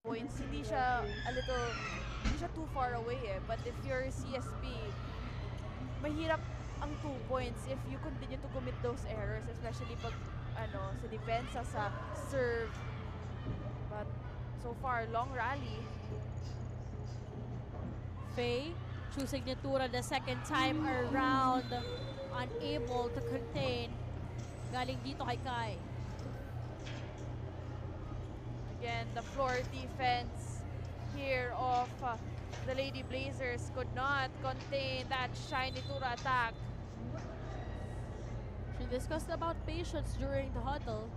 points, hindi siya too far away eh. But if you're CSP, mahirap ang 2 points if you continue to commit those errors, especially pag sa depensa, sa serve. But so far, long rally. Faye choosing Natura the second time around, unable to contain. Galing dito kay Kai. Again, the floor defense here of the Lady Blazers could not contain that shiny Tura attack. She discussed about patience during the huddle,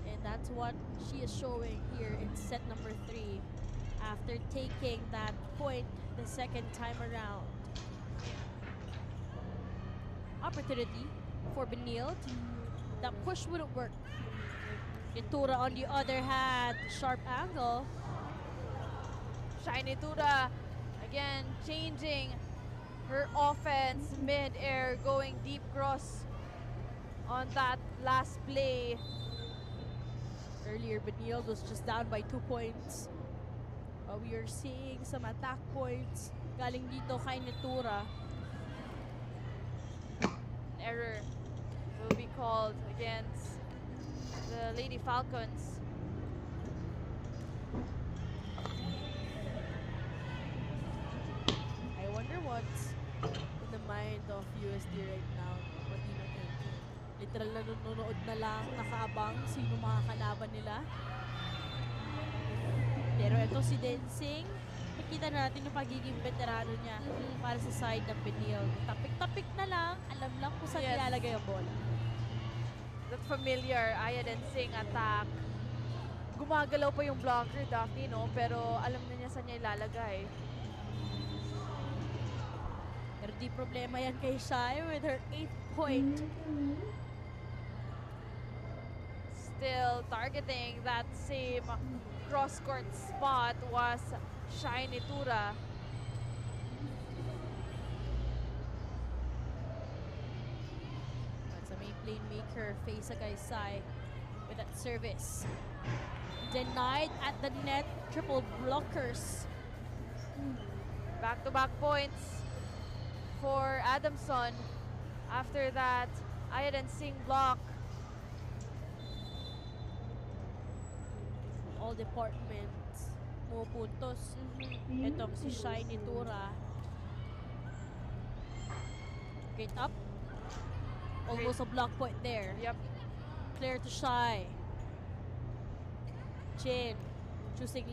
and that's what she is showing here in set number 3 after taking that point the second time around. Opportunity for Benilde. That push wouldn't work. Natura on the other hand, sharp angle. Shiny Tura again changing her offense mid-air, going deep cross on that last play. Earlier, Benilde was just down by 2 points. We are seeing some attack points galing dito kay Natura. An error will be called against the Lady Falcons. I wonder what's in the mind of USD right now. What do you think? Literal na nanonood na lang, nakaabang sino mga kalaban nila. Pero ito si Densing, nakita natin yung pagiging veterano niya para sa side ng Benilde. Tapik-tapik na lang, alam lang kung saan ilalagay ang bola. That familiar Aya Densing attack. Gumagalaw pa yung blocker, Daphne, no? Pero alam na niya saan niya ilalagay. Pero di problema yan kay Shai with her 8th point. Still targeting that same cross-court spot was Shiny Tura. That's a main playmaker, face Agaysay with that service. Denied at the net, triple blockers. Back-to-back points for Adamson. After that, Aya Densing block. All departments pumupuntos. Itong si Shiny Tura. Great up. Almost a block point there. Yep. Clear to Shai. Chin choosing